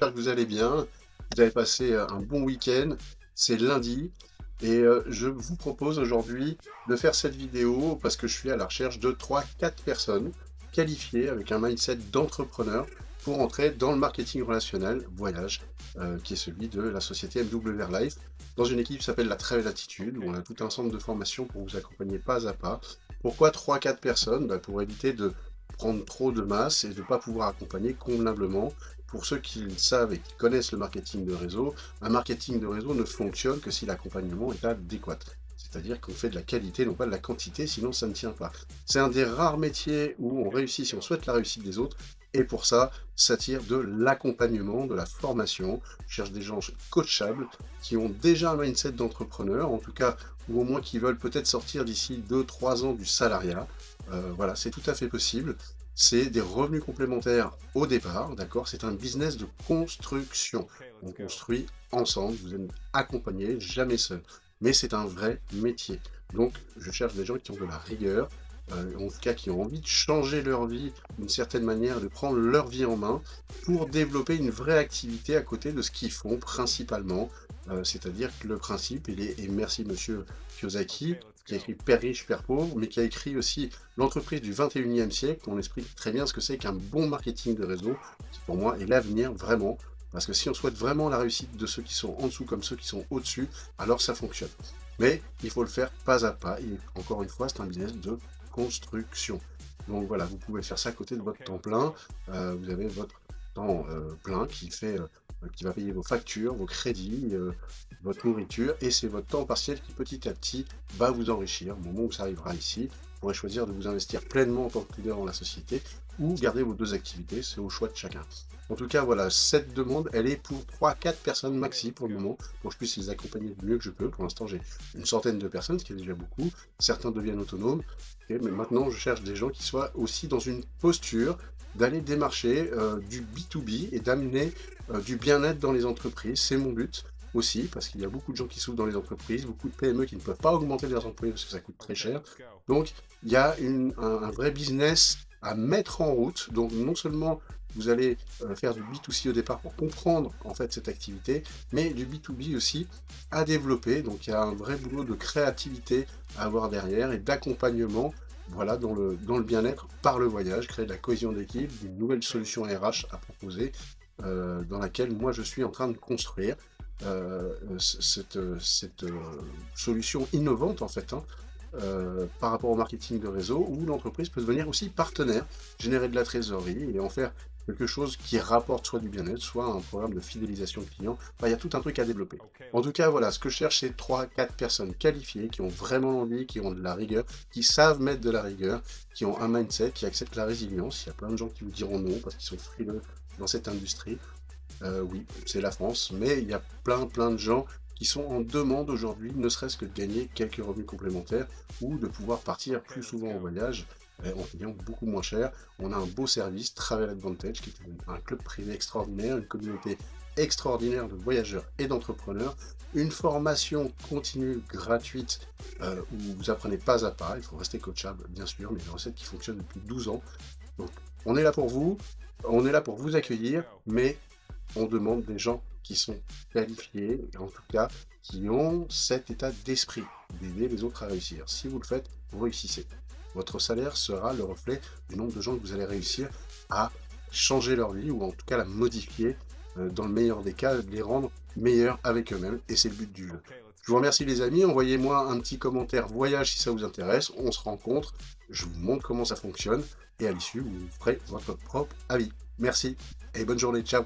j'espère que vous allez bien. Vous avez passé un bon week-end. C'est lundi et je vous propose aujourd'hui de faire cette vidéo parce que je suis à la recherche de 3-4 personnes qualifiées avec un mindset d'entrepreneur pour entrer dans le marketing relationnel voyage, qui est celui de la société MW Life, dans une équipe qui s'appelle la Travel Attitude, où on a tout un centre de formation pour vous accompagner pas à pas. Pourquoi 3-4 personnes? Pour éviter de prendre trop de masse et de ne pas pouvoir accompagner convenablement. Pour ceux qui le savent et qui connaissent le marketing de réseau, un marketing de réseau ne fonctionne que si l'accompagnement est adéquat. C'est-à-dire qu'on fait de la qualité, non pas de la quantité, sinon ça ne tient pas. C'est un des rares métiers où on réussit si on souhaite la réussite des autres, et pour ça, ça tire de l'accompagnement, de la formation. Je cherche des gens coachables, qui ont déjà un mindset d'entrepreneur, en tout cas, ou au moins qui veulent peut-être sortir d'ici 2-3 ans du salariat. Voilà, c'est tout à fait possible. C'est des revenus complémentaires au départ, d'accord? C'est un business de construction. On construit ensemble, vous êtes accompagné, jamais seul. Mais c'est un vrai métier. Donc, je cherche des gens qui ont de la rigueur, en tout cas qui ont envie de changer leur vie d'une certaine manière, de prendre leur vie en main pour développer une vraie activité à côté de ce qu'ils font principalement. C'est-à-dire que le principe, et merci monsieur Kiyosaki, qui a écrit Père riche, Père pauvre, mais qui a écrit aussi L'entreprise du 21e siècle. On explique très bien ce que c'est qu'un bon marketing de réseau, qui pour moi est l'avenir vraiment. Parce que si on souhaite vraiment la réussite de ceux qui sont en dessous comme ceux qui sont au-dessus, alors ça fonctionne. Mais il faut le faire pas à pas. Et encore une fois, c'est un business de construction. Donc voilà, vous pouvez faire ça à côté de votre temps plein. Vous avez votre temps plein qui va payer vos factures, vos crédits, votre nourriture, et c'est votre temps partiel qui petit à petit va vous enrichir. Au moment où ça arrivera ici, vous pourrez choisir de vous investir pleinement en tant que leader dans la société ou garder vos deux activités, c'est au choix de chacun. En tout cas, voilà, cette demande, elle est pour 3-4 personnes maxi pour le moment, pour que je puisse les accompagner du mieux que je peux. Pour l'instant, j'ai une centaine de personnes, ce qui est déjà beaucoup. Certains deviennent autonomes, mais maintenant, je cherche des gens qui soient aussi dans une posture d'aller démarcher du B2B et d'amener du bien-être dans les entreprises. C'est mon but aussi, parce qu'il y a beaucoup de gens qui souffrent dans les entreprises, beaucoup de PME qui ne peuvent pas augmenter leurs employés parce que ça coûte très cher. Donc, il y a un vrai business à mettre en route. Donc, non seulement vous allez faire du B2C au départ pour comprendre en fait cette activité, mais du B2B aussi à développer. Donc, il y a un vrai boulot de créativité à avoir derrière et d'accompagnement. Voilà, dans le bien-être par le voyage, créer de la cohésion d'équipe, une nouvelle solution RH à proposer, dans laquelle moi je suis en train de construire cette solution innovante en fait, hein, par rapport au marketing de réseau, où l'entreprise peut devenir aussi partenaire, générer de la trésorerie et en faire quelque chose qui rapporte soit du bien-être, soit un programme de fidélisation client. Enfin, il y a tout un truc à développer. En tout cas, voilà, ce que je cherche, c'est 3-4 personnes qualifiées, qui ont vraiment envie, qui ont de la rigueur, qui savent mettre de la rigueur, qui ont un mindset, qui acceptent la résilience. Il y a plein de gens qui vous diront non parce qu'ils sont frileux dans cette industrie. Oui, c'est la France, mais il y a plein de gens qui sont en demande aujourd'hui, ne serait-ce que de gagner quelques revenus complémentaires ou de pouvoir partir plus souvent en voyage en payant beaucoup moins cher. On a un beau service, Travel Advantage, qui est un club privé extraordinaire, une communauté extraordinaire de voyageurs et d'entrepreneurs, une formation continue gratuite où vous apprenez pas à pas, il faut rester coachable bien sûr, mais une recette qui fonctionne depuis 12 ans. Donc on est là pour vous, on est là pour vous accueillir, mais on demande des gens qui sont qualifiés, et en tout cas, qui ont cet état d'esprit d'aider les autres à réussir. Si vous le faites, vous réussissez. Votre salaire sera le reflet du nombre de gens que vous allez réussir à changer leur vie, ou en tout cas la modifier, dans le meilleur des cas, les rendre meilleurs avec eux-mêmes, et c'est le but du jeu. Je vous remercie les amis, envoyez-moi un petit commentaire voyage si ça vous intéresse, on se rencontre, je vous montre comment ça fonctionne, et à l'issue, vous ferez votre propre avis. Merci, et bonne journée, ciao.